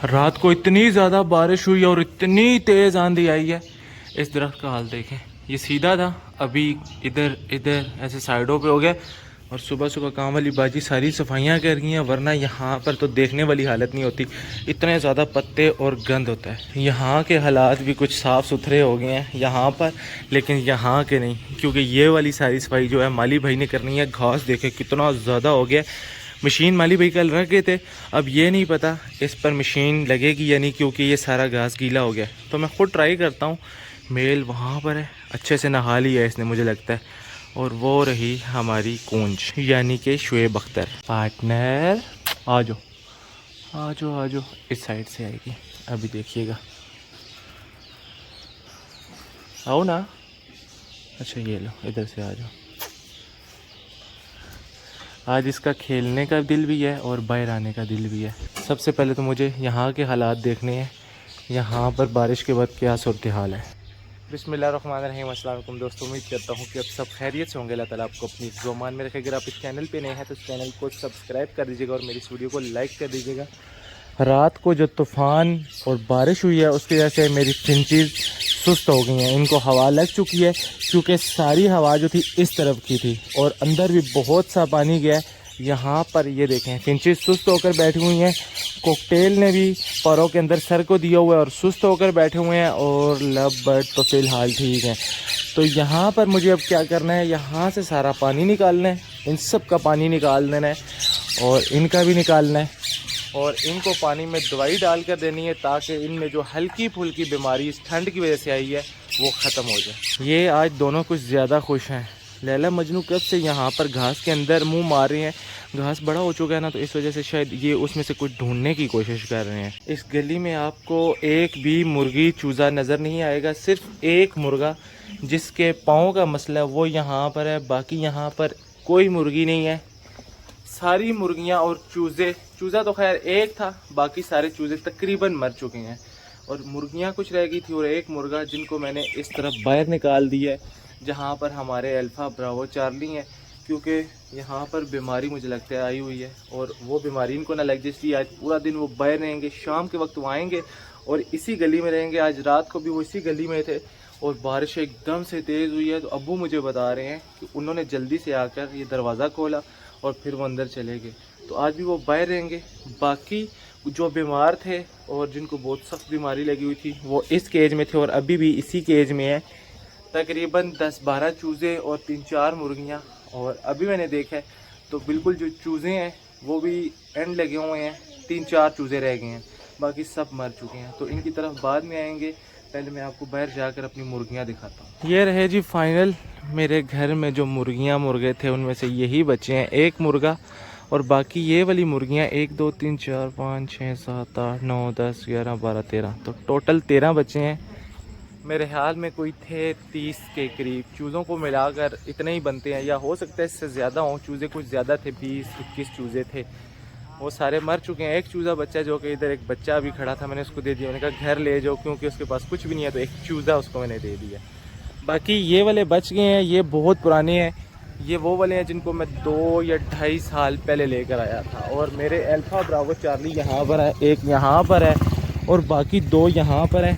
रात को इतनी ज़्यादा बारिश हुई और इतनी तेज़ आंधी आई है। इस दरख्त का हाल देखें, ये सीधा था, अभी इधर इधर ऐसे साइडों पे हो गया। और सुबह सुबह काम वाली बाजी सारी सफाइयाँ कर गई हैं, वरना यहाँ पर तो देखने वाली हालत नहीं होती, इतने ज़्यादा पत्ते और गंद होता है। यहाँ के हालात भी कुछ साफ़ सुथरे हो गए हैं यहाँ पर, लेकिन यहाँ के नहीं, क्योंकि ये वाली सारी सफाई जो है माली भाई ने करनी है। घास देखे कितना ज़्यादा हो गया। मशीन माली भाई कल रख गए थे, अब ये नहीं पता इस पर मशीन लगेगी या नहीं, क्योंकि ये सारा घास गीला हो गया। तो मैं ख़ुद ट्राई करता हूँ। मेल वहाँ पर है, अच्छे से नहा लिया है इसने मुझे लगता है। और वो रही हमारी कूंज यानी कि शुएब अख्तर। पार्टनर आ जाओ आ जाओ आ जाओ, इस साइड से आएगी अभी, देखिएगा। आओ ना, अच्छा ये लो, इधर से आ जाओ। आज इसका खेलने का दिल भी है और बाहर आने का दिल भी है। सबसे पहले तो मुझे यहाँ के हालात देखने हैं, यहाँ पर बारिश के बाद क्या सूरत हाल है। बिस्मिल्लाहिर्रहमानिर्रहीम। अस्सलाम वालेकुम दोस्तों, उम्मीद करता हूँ कि अब सब खैरियत से होंगे। अल्लाह ताला आपको अपनी ज़ुबान में रखे। अगर आप इस चैनल पे नए हैं तो इस चैनल को सब्सक्राइब कर दीजिएगा और मेरी इस वीडियो को लाइक कर दीजिएगा। रात को जो तूफ़ान और बारिश हुई है उसकी वजह से मेरी फिंचीज़ सुस्त हो गई हैं, इनको हवा लग चुकी है, क्योंकि सारी हवा जो थी इस तरफ की थी और अंदर भी बहुत सा पानी गया है। यहाँ पर ये देखें, फिंचीज़ सुस्त होकर बैठी हुई हैं। कोकटेल ने भी परों के अंदर सर को दिया हुआ है और सुस्त होकर बैठे हुए हैं। और लव बर्ड तो फ़िलहाल ठीक है। तो यहाँ पर मुझे अब क्या करना है, यहाँ से सारा पानी निकालना है, इन सब का पानी निकाल देना है और इनका भी निकालना है। और इनको पानी में दवाई डाल कर देनी है, ताकि इनमें जो हल्की फुल्की बीमारी इस ठंड की वजह से आई है वो ख़त्म हो जाए। ये आज दोनों कुछ ज़्यादा खुश हैं। लैला मजनू कब से यहाँ पर घास के अंदर मुंह मार रहे हैं। घास बड़ा हो चुका है ना, तो इस वजह से शायद ये उसमें से कुछ ढूंढने की कोशिश कर रहे हैं। इस गली में आपको एक भी मुर्गी चूज़ा नज़र नहीं आएगा, सिर्फ एक मुर्गा जिसके पाँव का मसला है वो यहाँ पर है, बाकी यहाँ पर कोई मुर्गी नहीं है। सारी मुर्गियाँ और चूज़ा तो खैर एक था, बाकी सारे चूज़े तकरीबन मर चुके हैं। और मुर्गियाँ कुछ रह गई थी और एक मुर्गा जिनको मैंने इस तरफ बाहर निकाल दिया है, जहाँ पर हमारे अल्फ़ा ब्रावो चार्ली हैं, क्योंकि यहाँ पर बीमारी मुझे लगता है आई हुई है और वो बीमारी इनको ना लग जाए, इसलिए आज पूरा दिन वो बाहर रहेंगे। शाम के वक्त वो आएँगे और इसी गली में रहेंगे। आज रात को भी वो इसी गली में थे और बारिश एकदम से तेज़ हुई है। तो अब्बू मुझे बता रहे हैं कि उन्होंने जल्दी से आकर ये दरवाज़ा खोला और फिर वो अंदर चले गए। तो आज भी वो बाहर रहेंगे। बाकी जो बीमार थे और जिनको बहुत सख्त बीमारी लगी हुई थी वो इस केज में थे और अभी भी इसी केज में है। तकरीबन 10-12 चूज़े और 3-4 मुर्गियाँ। और अभी मैंने देखा है तो बिल्कुल जो चूज़े हैं वो भी एंड लगे हुए हैं, 3-4 चूज़े रह गए हैं, बाकी सब मर चुके हैं। तो इनकी तरफ बाद में आएंगे, पहले मैं आपको बाहर जाकर अपनी मुर्गियाँ दिखाता हूँ। ये रहे जी फाइनल, मेरे घर में जो मुर्गियाँ मुर्गे थे उनमें से यही बचे हैं, एक मुर्गा और बाकी ये वाली मुर्गियाँ 1 2 3 4 5 6 7 8 9 10 11 12 13, तो टोटल 13 बचे हैं। मेरे ख्याल में कोई थे 30 के करीब, चूज़ों को मिलाकर इतने ही बनते हैं, या हो सकता है इससे ज़्यादा हों। चूज़े कुछ ज़्यादा थे, 20-21 चूज़े थे, वो सारे मर चुके हैं। एक चूज़ा बच्चा जो कि इधर एक बच्चा अभी खड़ा था, मैंने उसको दे दिया। मैंने कहा घर ले जाओ, क्योंकि उसके पास कुछ भी नहीं है, तो एक चूज़ा उसको मैंने दे दिया। बाकी ये वाले बच गए हैं, ये बहुत पुराने हैं। ये वो वाले हैं जिनको मैं 2 या 2.5 साल पहले लेकर आया था। और मेरे अल्फ़ा ब्रावो चार्ली यहाँ पर है, एक यहाँ पर है और बाकी 2 यहाँ पर हैं।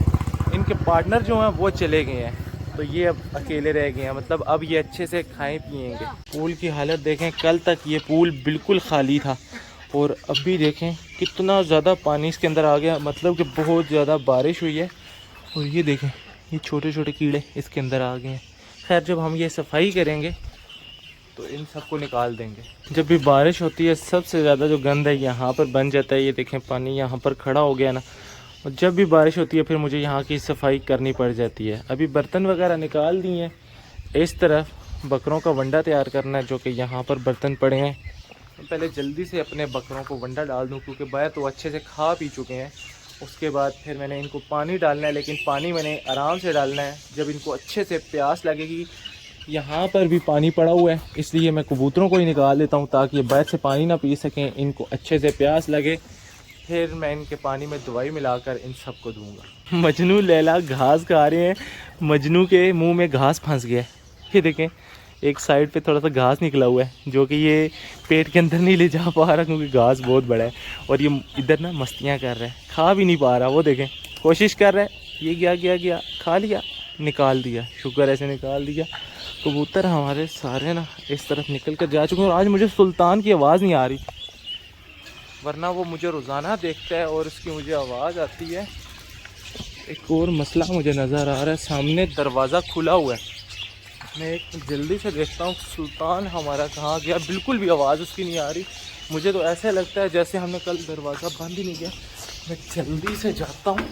इनके पार्टनर जो हैं वो चले गए हैं, तो ये अब अकेले रह गए हैं। मतलब अब ये अच्छे से खाएं पिएंगे। पूल की हालत देखें, कल तक ये पूल बिल्कुल खाली था और अभी देखें कितना ज़्यादा पानी इसके अंदर आ गया, मतलब कि बहुत ज़्यादा बारिश हुई है। और ये देखें, ये छोटे छोटे कीड़े इसके अंदर आ गए हैं। खैर जब हम ये सफाई करेंगे तो इन सबको निकाल देंगे। जब भी बारिश होती है सबसे ज़्यादा जो गंद है यहाँ पर बन जाता है। ये देखें पानी यहाँ पर खड़ा हो गया ना, और जब भी बारिश होती है फिर मुझे यहाँ की सफाई करनी पड़ जाती है। अभी बर्तन वगैरह निकाल दिए हैं। इस तरफ बकरों का वंडा तैयार करना है, जो कि यहाँ पर बर्तन पड़े हैं। पहले जल्दी से अपने बकरों को वंडा डाल दूँ, क्योंकि बाहर तो अच्छे से खा पी चुके हैं। उसके बाद फिर मैंने इनको पानी डालना है, लेकिन पानी मैंने आराम से डालना है जब इनको अच्छे से प्यास लगेगी। यहाँ पर भी पानी पड़ा हुआ है, इसलिए मैं कबूतरों को ही निकाल देता हूँ ताकि ये बाहर से पानी ना पी सकें, इनको अच्छे से प्यास लगे। फिर मैं इनके पानी में दवाई मिलाकर इन सबको दूंगा। मजनू लैला घास खा रहे हैं, मजनू के मुंह में घास फंस गया है। ये देखें, एक साइड पे थोड़ा सा घास निकला हुआ है जो कि ये पेट के अंदर नहीं ले जा पा रहा क्योंकि घास बहुत बड़ा है। और ये इधर ना मस्तियाँ कर रहा है, खा भी नहीं पा रहा। वो देखें कोशिश कर रहा है, ये गया खा लिया, निकाल दिया, शुक्र ऐसे निकाल दिया। कबूतर हमारे सारे ना इस तरफ निकल कर जा चुके हैं। और आज मुझे सुल्तान की आवाज़ नहीं आ रही, वरना वो मुझे रोज़ाना देखता है और उसकी मुझे आवाज़ आती है। एक और मसला मुझे नज़र आ रहा है, सामने दरवाज़ा खुला हुआ है। मैं एक जल्दी से देखता हूँ सुल्तान हमारा कहाँ गया। बिल्कुल भी आवाज़ उसकी नहीं आ रही। मुझे तो ऐसे लगता है जैसे हमने कल दरवाज़ा बंद ही नहीं किया। मैं जल्दी से जाता हूँ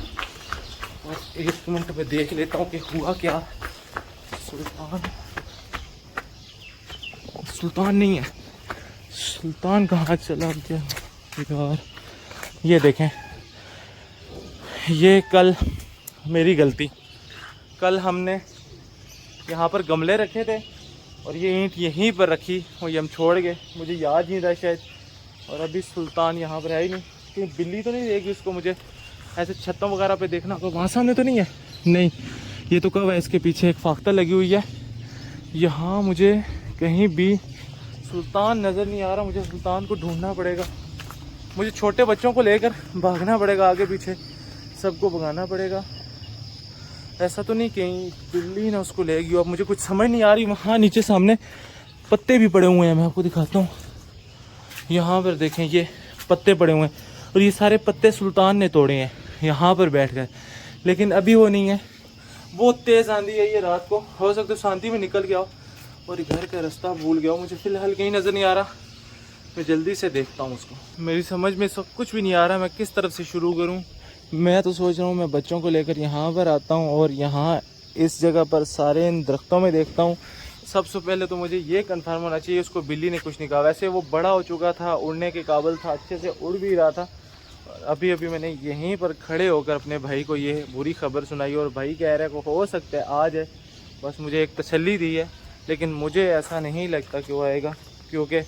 और 1 मिनट में देख लेता हूँ कि हुआ क्या। सुल्तान नहीं है, सुल्तान कहाँ चला गया यार। ये देखें, ये कल मेरी गलती। कल हमने यहाँ पर गमले रखे थे और ये ईंट यहीं पर रखी और ये हम छोड़ गए, मुझे याद नहीं था शायद। और अभी सुल्तान यहाँ पर है ही नहीं। कि बिल्ली तो नहीं देगी इसको, मुझे ऐसे छतों वगैरह पे देखना होगा। वहाँ सामने तो नहीं है, नहीं ये तो कब है। इसके पीछे एक फाख्ता लगी हुई है। यहाँ मुझे कहीं भी सुल्तान नज़र नहीं आ रहा। मुझे सुल्तान को ढूंढना पड़ेगा। मुझे छोटे बच्चों को लेकर भागना पड़ेगा, आगे पीछे सबको भगाना पड़ेगा। ऐसा तो नहीं कहीं बिल्ली ना उसको ले गई। अब मुझे कुछ समझ नहीं आ रही। वहाँ नीचे सामने पत्ते भी पड़े हुए हैं, मैं आपको दिखाता हूँ। यहाँ पर देखें, ये पत्ते पड़े हुए हैं और ये सारे पत्ते सुल्तान ने तोड़े हैं यहाँ पर बैठ कर। लेकिन अभी वो नहीं है, बहुत तेज़ आंधी है ये रात को। हो सकता है शांति में निकल गया हो और घर का रास्ता भूल गया हो। मुझे फ़िलहाल कहीं नज़र नहीं आ रहा। मैं जल्दी से देखता हूँ उसको। मेरी समझ में सब कुछ भी नहीं आ रहा, मैं किस तरफ से शुरू करूँ। मैं तो सोच रहा हूँ मैं बच्चों को लेकर यहाँ पर आता हूँ और यहाँ इस जगह पर सारे इन दरख्तों में देखता हूँ। सबसे पहले तो मुझे ये कंफर्म होना चाहिए उसको बिल्ली ने कुछ नहीं कहा। वैसे वो बड़ा हो चुका था, उड़ने के काबिल था, अच्छे से उड़ भी रहा था। अभी अभी मैंने यहीं पर खड़े होकर अपने भाई को ये बुरी खबर सुनाई और भाई कह रहा है को हो सकता है आज है। बस मुझे एक तसल्ली दी है, लेकिन मुझे ऐसा नहीं लगता कि वो आएगा, क्योंकि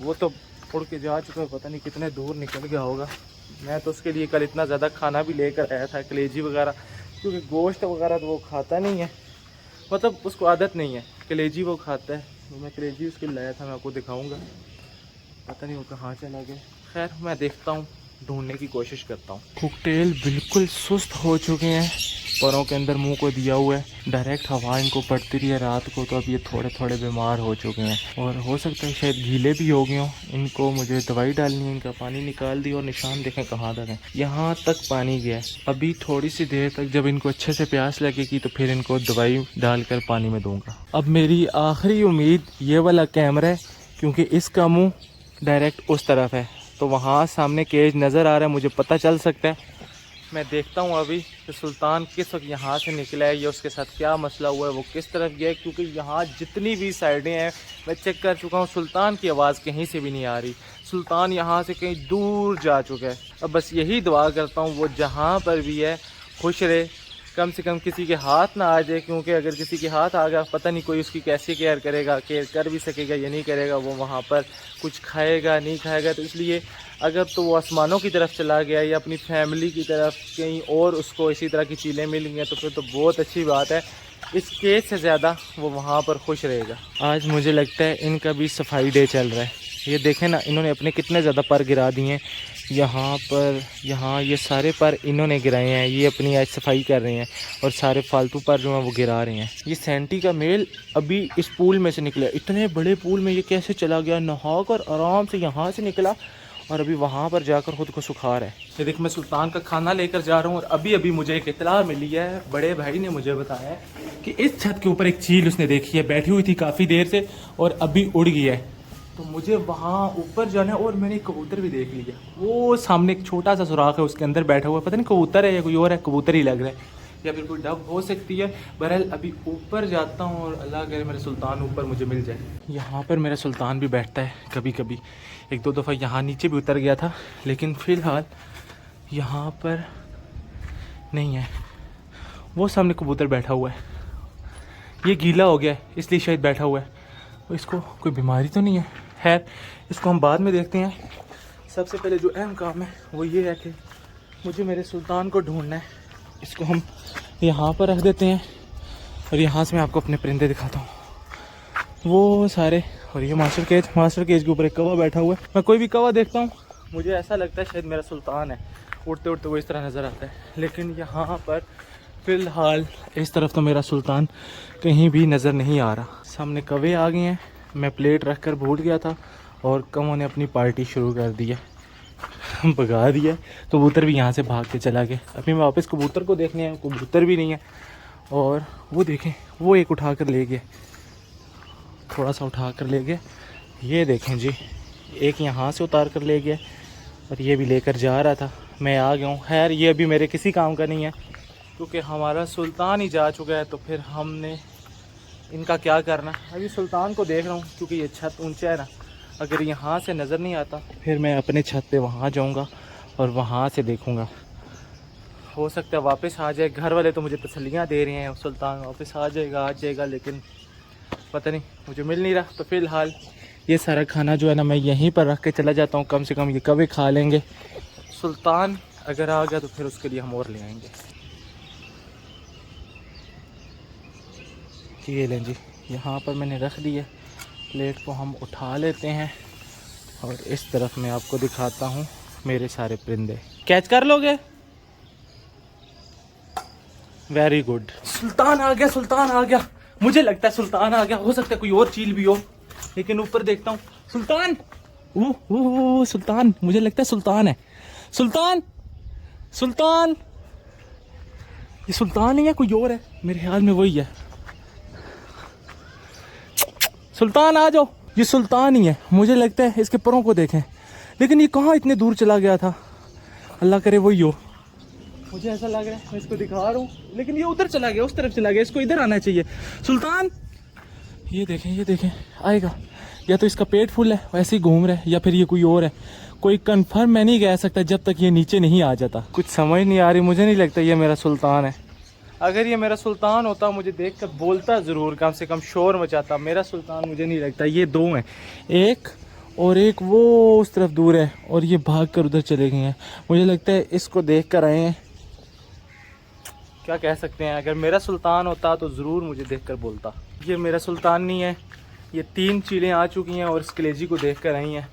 वो तो उड़ के जा चुका है, पता नहीं कितने दूर निकल गया होगा। मैं तो उसके लिए कल इतना ज़्यादा खाना भी लेकर आया था, कलेजी वगैरह, क्योंकि गोश्त वगैरह तो वो खाता नहीं है, मतलब उसको आदत नहीं है। कलेजी वो खाता है, तो मैं कलेजी उसके लाया था, मैं आपको दिखाऊंगा। पता नहीं वो कहाँ चला गया। खैर मैं देखता हूँ, ढूंढने की कोशिश करता हूँ। कुकटेल बिल्कुल सुस्त हो चुके हैं, परों के अंदर मुंह को दिया हुआ है, डायरेक्ट हवा इनको पड़ती रही है रात को, तो अब ये थोड़े थोड़े बीमार हो चुके हैं और हो सकता है शायद गीले भी हो गए हों। इनको मुझे दवाई डालनी है, इनका पानी निकाल दी और निशान देखें कहाँ तक है, यहाँ तक पानी गया है। अभी थोड़ी सी देर तक जब इनको अच्छे से प्यास लगेगी तो फिर इनको दवाई डालकर पानी में दूंगा। अब मेरी आखिरी उम्मीद ये वाला कैमरा है, क्योंकि इसका मुँह डायरेक्ट उस तरफ है, तो वहाँ सामने केज नज़र आ रहा है, मुझे पता चल सकता है। मैं देखता हूँ अभी कि सुल्तान किस वक्त यहाँ से निकला है या उसके साथ क्या मसला हुआ है, वो किस तरफ गया है। क्योंकि यहाँ जितनी भी साइडें हैं मैं चेक कर चुका हूँ, सुल्तान की आवाज़ कहीं से भी नहीं आ रही। सुल्तान यहाँ से कहीं दूर जा चुका है। अब बस यही दुआ करता हूँ वो जहाँ पर भी है खुश रहे, कम से कम किसी के हाथ ना आ जाए, क्योंकि अगर किसी के हाथ आ गया पता नहीं कोई उसकी कैसे केयर करेगा, केयर कर भी सकेगा या नहीं करेगा, वो वहाँ पर कुछ खाएगा नहीं खाएगा। तो इसलिए अगर तो वो आसमानों की तरफ चला गया या अपनी फैमिली की तरफ कहीं और उसको इसी तरह की चीज़ें मिल गई तो फिर तो बहुत अच्छी बात है। इस केस से ज़्यादा वो वहाँ पर खुश रहेगा। आज मुझे लगता है इनका भी सफाई डे चल रहा है। ये देखें ना, इन्होंने अपने कितने ज़्यादा पर गिरा दिए हैं यहाँ पर, यहाँ ये सारे पर इन्होंने गिराए हैं। ये अपनी आज सफाई कर रहे हैं और सारे फालतू पर जो हैं वो गिरा रहे हैं। ये सैंटी का मेल अभी इस पूल में से निकला, इतने बड़े पूल में ये कैसे चला गया, नहा कर आराम से यहाँ से निकला और अभी वहाँ पर जाकर खुद को सुखा रहा है। ये देख, मैं सुल्तान का खाना लेकर जा रहा हूँ और अभी अभी मुझे एक इत्तला मिली है, बड़े भाई ने मुझे बताया कि इस छत के ऊपर एक चील उसने देखी है, बैठी हुई थी काफ़ी देर से और अभी उड़ गई है। तो मुझे वहाँ ऊपर जाना है और मैंने कबूतर भी देख लिया। वो सामने एक छोटा सा सुराख है, उसके अंदर बैठा हुआ है, पता नहीं कबूतर है या कोई और है, कबूतर ही लग रहा है या फिर कोई डब हो सकती है। बहरहाल अभी ऊपर जाता हूँ और अल्लाह करे मेरे सुल्तान ऊपर मुझे मिल जाए। यहाँ पर मेरा सुल्तान भी बैठता है कभी कभी, एक दो दफ़ा यहाँ नीचे भी उतर गया था, लेकिन फ़िलहाल यहाँ पर नहीं है। वो सामने कबूतर बैठा हुआ है, ये गीला हो गया है इसलिए शायद बैठा हुआ है। इसको कोई बीमारी तो नहीं है, खैर इसको हम बाद में देखते हैं। सबसे पहले जो अहम काम है वो ये है कि मुझे मेरे सुल्तान को ढूंढना है। इसको हम यहाँ पर रख देते हैं और यहाँ से मैं आपको अपने परिंदे दिखाता हूँ। वो सारे। और ये मास्टर केज के ऊपर एक कौवा बैठा हुआ है। मैं कोई भी कौवा देखता हूँ मुझे ऐसा लगता है शायद मेरा सुल्तान है, उड़ते उड़ते वो इस तरह नज़र आता है। लेकिन यहाँ पर फ़िलहाल इस तरफ तो मेरा सुल्तान कहीं भी नज़र नहीं आ रहा। सामने कौवे आ गए हैं, मैं प्लेट रख कर भूल गया था और कौवों ने अपनी पार्टी शुरू कर दी है, भगा दिया। कबूतर भी यहाँ से भाग के चला गया। अभी मैं वापस कबूतर को देखने आया, कबूतर भी नहीं है। और वो देखें, वो एक उठा कर ले गए, थोड़ा सा उठा कर ले गए। ये देखें जी, एक यहाँ से उतार कर ले गया और ये भी लेकर जा रहा था। मैं आ गया हूँ। खैर ये अभी मेरे किसी काम का नहीं है क्योंकि हमारा सुल्तान ही जा चुका है, तो फिर हमने इनका क्या करना। अभी सुल्तान को देख रहा हूँ क्योंकि ये छत ऊंचा है ना, अगर यहाँ से नज़र नहीं आता फिर मैं अपने छत पे वहाँ जाऊँगा और वहाँ से देखूँगा। हो सकता है वापस आ जाए। घर वाले तो मुझे तसल्लियाँ दे रहे हैं सुल्तान वापस आ जाएगा, लेकिन पता नहीं मुझे मिल नहीं रहा। तो फ़िलहाल ये सारा खाना जो है ना मैं यहीं पर रख के चला जाता हूँ, कम से कम ये कभी खा लेंगे। सुल्तान अगर आ गया तो फिर उसके लिए हम और ले आएंगे। ये लें जी, यहाँ पर मैंने रख दी है। प्लेट को हम उठा लेते हैं और इस तरफ मैं आपको दिखाता हूँ मेरे सारे परिंदे। कैच कर लोगे? Very good. सुल्तान आ गया, सुल्तान आ गया। मुझे लगता है सुल्तान आ गया, हो सकता है कोई और चील भी हो, लेकिन ऊपर देखता हूँ। सुल्तान, वो सुल्तान, मुझे लगता है सुल्तान है। सुल्तान, सुल्तान, ये सुल्तान ही है कोई और है? मेरे ख्याल में वही है। सुल्तान आ जाओ। ये सुल्तान ही है, मुझे लगता है। इसके परों को देखें, लेकिन ये कहाँ इतने दूर चला गया था। अल्लाह करे वही हो, मुझे ऐसा लग रहा है। मैं इसको दिखा रहा हूँ लेकिन ये उधर चला गया, उस तरफ चला गया। इसको इधर आना चाहिए। सुल्तान, ये देखें आएगा। या तो इसका पेट फुल है वैसे ही घूम रहा है, या फिर ये कोई और है। कोई कंफर्म मैं नहीं कह सकता जब तक ये नीचे नहीं आ जाता। कुछ समझ नहीं आ रही, मुझे नहीं लगता ये मेरा सुल्तान है। अगर ये मेरा सुल्तान होता मुझे देख कर बोलता ज़रूर, कम से कम शोर मचाता। मेरा सुल्तान मुझे नहीं लगता। ये दो हैं, एक और एक वो उस तरफ दूर है, और ये भाग कर उधर चले गए हैं। मुझे लगता है इसको देख कर आए हैं। क्या कह सकते हैं, अगर मेरा सुल्तान होता तो ज़रूर मुझे देखकर बोलता। ये मेरा सुल्तान नहीं है। ये 3 चीलें आ चुकी हैं और इस कलेजी को देख कर आई हैं।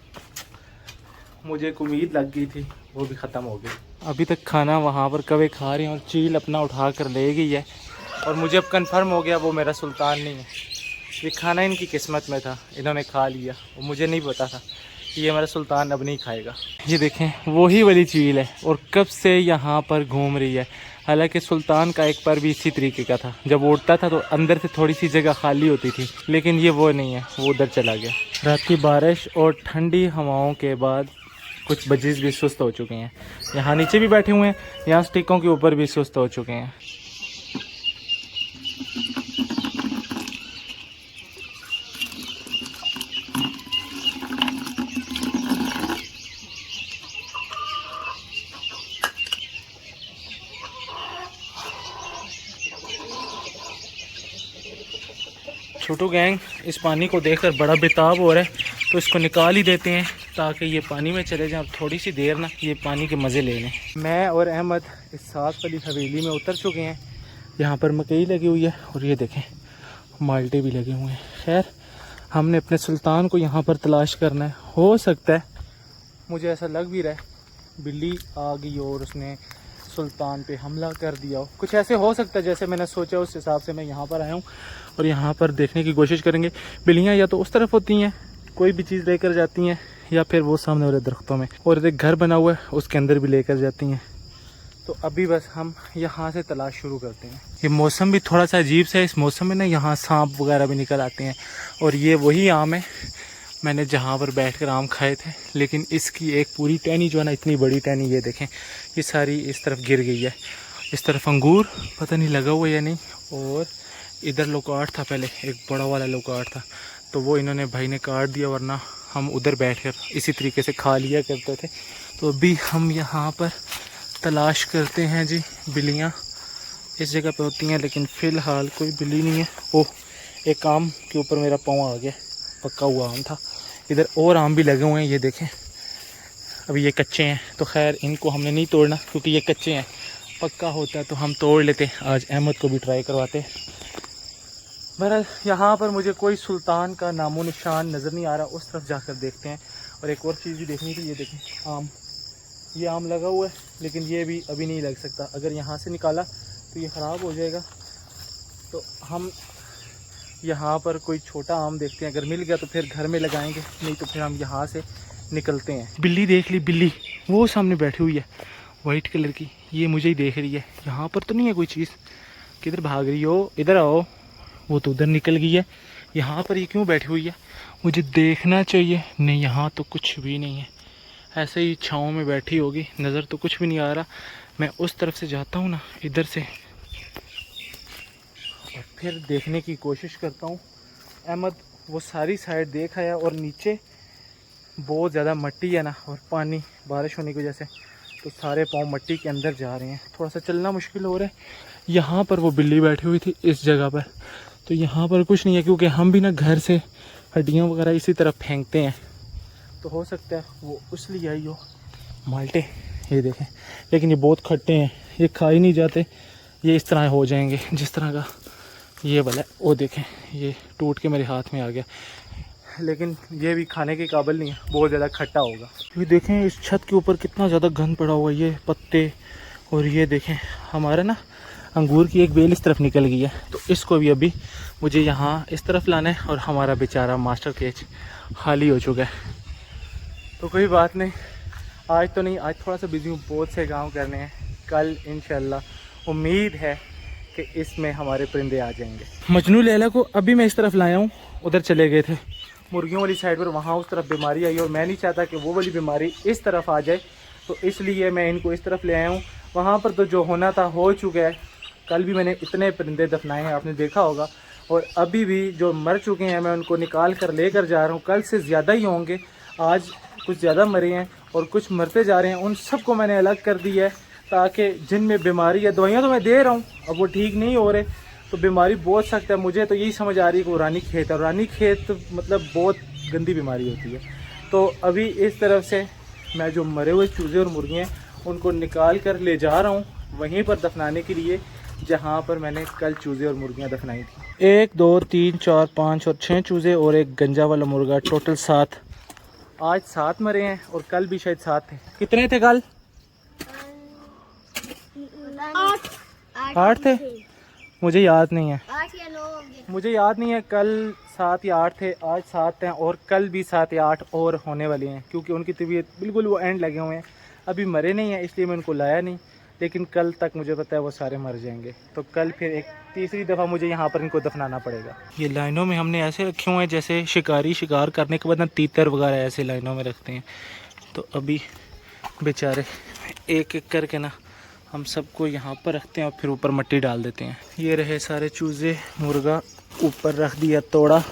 मुझे एक उम्मीद लग गई थी, वो भी ख़त्म हो गई। अभी तक खाना वहाँ पर कवे खा रहे हैं और चील अपना उठा कर ले गई है, और मुझे अब कंफर्म हो गया वो मेरा सुल्तान नहीं है। ये खाना इनकी किस्मत में था, इन्होंने खा लिया। और मुझे नहीं पता था कि ये मेरा सुल्तान अब नहीं खाएगा। ये देखें, वही वाली चील है और कब से यहाँ पर घूम रही है। हालांकि सुल्तान का एक पर भी इसी तरीके का था, जब उड़ता था तो अंदर से थोड़ी सी जगह खाली होती थी, लेकिन ये वो नहीं है, वो उधर चला गया। रात की बारिश और ठंडी हवाओं के बाद कुछ बजीज भी सुस्त हो चुके हैं। यहाँ नीचे भी बैठे हुए हैं, यहाँ स्टिकों के ऊपर भी सुस्त हो चुके हैं। छोटू गैंग इस पानी को देखकर बड़ा बेताब हो रहा है, तो इसको निकाल ही देते हैं ताकि ये पानी में चले जाएं। थोड़ी सी देर ना ये पानी के मज़े ले लें। मैं और अहमद इस साथ वाली हवेली में उतर चुके हैं। यहाँ पर मकई लगी हुई है और ये देखें माल्टे भी लगे हुए हैं। खैर हमने अपने सुल्तान को यहाँ पर तलाश करना है। हो सकता है, मुझे ऐसा लग भी रहा है, बिल्ली आ गई और उसने सुल्तान पे हमला कर दिया हो। कुछ ऐसे हो सकता है जैसे मैंने सोचा, उस हिसाब से मैं यहाँ पर आया हूँ और यहाँ पर देखने की कोशिश करेंगे। बिल्लियाँ या तो उस तरफ होती हैं, कोई भी चीज़ लेकर जाती हैं, या फिर वो सामने वाले दरख्तों में, और एक घर बना हुआ है उसके अंदर भी लेकर जाती हैं। तो अभी बस हम यहाँ से तलाश शुरू करते हैं। ये मौसम भी थोड़ा सा अजीब सा है। इस मौसम में ना यहाँ सांप वगैरह भी निकल आते हैं। और ये वही आम है मैंने जहाँ पर बैठकर आम खाए थे, लेकिन इसकी एक पूरी टहनी जो है ना, इतनी बड़ी टहनी, ये देखें ये सारी इस तरफ गिर गई है। इस तरफ अंगूर पता नहीं लगा हुआ या नहीं, और इधर लोकाट था पहले, एक बड़ा वाला लोकाट था, तो वो इन्होंने भाई ने काट दिया, वरना हम उधर बैठकर इसी तरीके से खा लिया करते थे। तो अभी हम यहाँ पर तलाश करते हैं जी। बिल्लियाँ इस जगह पे होती हैं, लेकिन फ़िलहाल कोई बिल्ली नहीं है। ओह, एक आम के ऊपर मेरा पाँव आ गया, पक्का हुआ आम था। इधर और आम भी लगे हुए हैं, ये देखें। अभी ये कच्चे हैं तो खैर इनको हमने नहीं तोड़ना क्योंकि ये कच्चे हैं। पक्का होता है तो हम तोड़ लेते। आज अहमद को भी ट्राई करवाते। बहरहाल यहाँ पर मुझे कोई सुल्तान का नामो निशान नज़र नहीं आ रहा। उस तरफ जाकर देखते हैं। और एक और चीज़ भी देखनी थी, ये देखें आम, ये आम लगा हुआ है लेकिन ये भी अभी नहीं लग सकता। अगर यहाँ से निकाला तो ये ख़राब हो जाएगा। तो हम यहाँ पर कोई छोटा आम देखते हैं, अगर मिल गया तो फिर घर में लगाएंगे, नहीं तो फिर हम यहाँ से निकलते हैं। बिल्ली देख ली, बिल्ली वो सामने बैठी हुई है वाइट कलर की, ये मुझे ही देख रही है। यहाँ पर तो नहीं है कोई चीज़, किधर भाग रही हो, इधर आओ। वो तो उधर निकल गई है। यहाँ पर ये क्यों बैठी हुई है, मुझे देखना चाहिए। नहीं, यहाँ तो कुछ भी नहीं है, ऐसे ही छाँव में बैठी होगी, नज़र तो कुछ भी नहीं आ रहा। मैं उस तरफ से जाता हूँ ना, इधर से, और फिर देखने की कोशिश करता हूँ। अहमद वो सारी साइड देख आया और नीचे बहुत ज़्यादा मिट्टी है ना, और पानी बारिश होने की वजह से तो सारे पाँव मिट्टी के अंदर जा रहे हैं, थोड़ा सा चलना मुश्किल हो रहा है। यहाँ पर वो बिल्ली बैठी हुई थी इस जगह पर, तो यहाँ पर कुछ नहीं है क्योंकि हम भी ना घर से हड्डियाँ वगैरह इसी तरफ फेंकते हैं, तो हो सकता है वो उसलिए आई हो। माल्टे ये देखें, लेकिन ये बहुत खट्टे हैं, ये खा ही नहीं जाते, ये इस तरह हो जाएंगे जिस तरह का ये वाला है। वो देखें ये टूट के मेरे हाथ में आ गया, लेकिन ये भी खाने के काबिल नहीं है, बहुत ज़्यादा खट्टा होगा। ये देखें इस छत के ऊपर कितना ज़्यादा गंद पड़ा हुआ है, ये पत्ते। और ये देखें हमारा ना अंगूर की एक बेल इस तरफ निकल गई है, तो इसको भी अभी मुझे यहाँ इस तरफ लाना है, और हमारा बेचारा मास्टर केज खाली हो चुका है। तो कोई बात नहीं, आज तो नहीं, आज थोड़ा सा बिजी हूँ, बहुत से काम करने हैं। कल इंशाल्लाह उम्मीद है कि इसमें हमारे परिंदे आ जाएंगे। मजनू लैला को अभी मैं इस तरफ लाया हूँ, उधर चले गए थे मुर्गियों वाली साइड पर, वहाँ उस तरफ बीमारी आई और मैं नहीं चाहता कि वो वाली बीमारी इस तरफ आ जाए, तो इसलिए मैं इनको इस तरफ ले आया हूँ। वहाँ पर तो जो होना था हो चुका है। कल भी मैंने इतने परिंदे दफनाए हैं, आपने देखा होगा, और अभी भी जो मर चुके हैं मैं उनको निकाल कर लेकर जा रहा हूँ। कल से ज़्यादा ही होंगे, आज कुछ ज़्यादा मरे हैं और कुछ मरते जा रहे हैं। उन सबको मैंने अलग कर दिया है ताकि जिनमें बीमारी है, दवाइयाँ तो मैं दे रहा हूँ, अब वो ठीक नहीं हो रहे, तो बीमारी बहुत सख्त है। मुझे तो यही समझ आ रही है कि वो रानी खेत है, रानी खेत मतलब बहुत गंदी बीमारी होती है। तो अभी इस तरफ से मैं जो मरे हुए चूज़े और मुर्गियाँ उनको निकाल कर ले जा रहा हूँ वहीं पर दफनाने के लिए, जहाँ पर मैंने कल चूज़े और मुर्गियाँ दफनाई थी। 1 2 3 4 5 और 6 चूज़े और एक गंजा वाला मुर्गा, टोटल 7। आज 7 मरे हैं और कल भी शायद 7 थे। कितने थे कल? 8 थे, मुझे याद नहीं है, 8 या 9 मुझे याद नहीं है। कल 7 या 8 थे, आज 7 हैं, और कल भी 7 या 8 और होने वाले हैं, क्योंकि उनकी तबीयत बिल्कुल वो एंड लगे हुए हैं, अभी मरे नहीं हैं, इसलिए मैं उनको लाया नहीं। लेकिन कल तक मुझे पता है वो सारे मर जाएंगे, तो कल फिर एक तीसरी दफ़ा मुझे यहाँ पर इनको दफनाना पड़ेगा। ये लाइनों में हमने ऐसे रखे हुए हैं जैसे शिकारी शिकार करने के बाद ना तीतर वगैरह ऐसे लाइनों में रखते हैं। तो अभी बेचारे एक एक करके ना हम सबको यहाँ पर रखते हैं और फिर ऊपर मिट्टी डाल देते हैं। ये रहे सारे चूज़े, मुर्गा ऊपर रख दिया तोड़ा,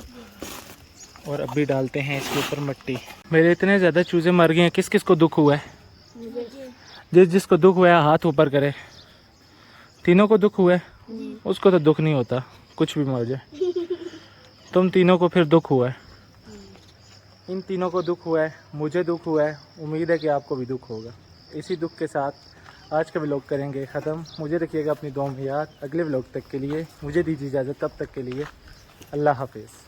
और अभी डालते हैं इसके ऊपर मिट्टी। मेरे इतने ज़्यादा चूज़े मर गए हैं, किस किस को दुख हुआ है? जिस जिसको दुख हुआ है हाथ ऊपर करे। तीनों को दुख हुआ है? उसको तो दुख नहीं होता, कुछ भी मर जाए। तुम तीनों को फिर दुख हुआ है, इन तीनों को दुख हुआ है, मुझे दुख हुआ है, उम्मीद है कि आपको भी दुख होगा। इसी दुख के साथ आज का व्लॉग करेंगे ख़त्म। मुझे रखिएगा अपनी दुआ में याद। अगले व्लॉग तक के लिए मुझे दीजिए इजाज़त, तब तक के लिए अल्लाह हाफिज़।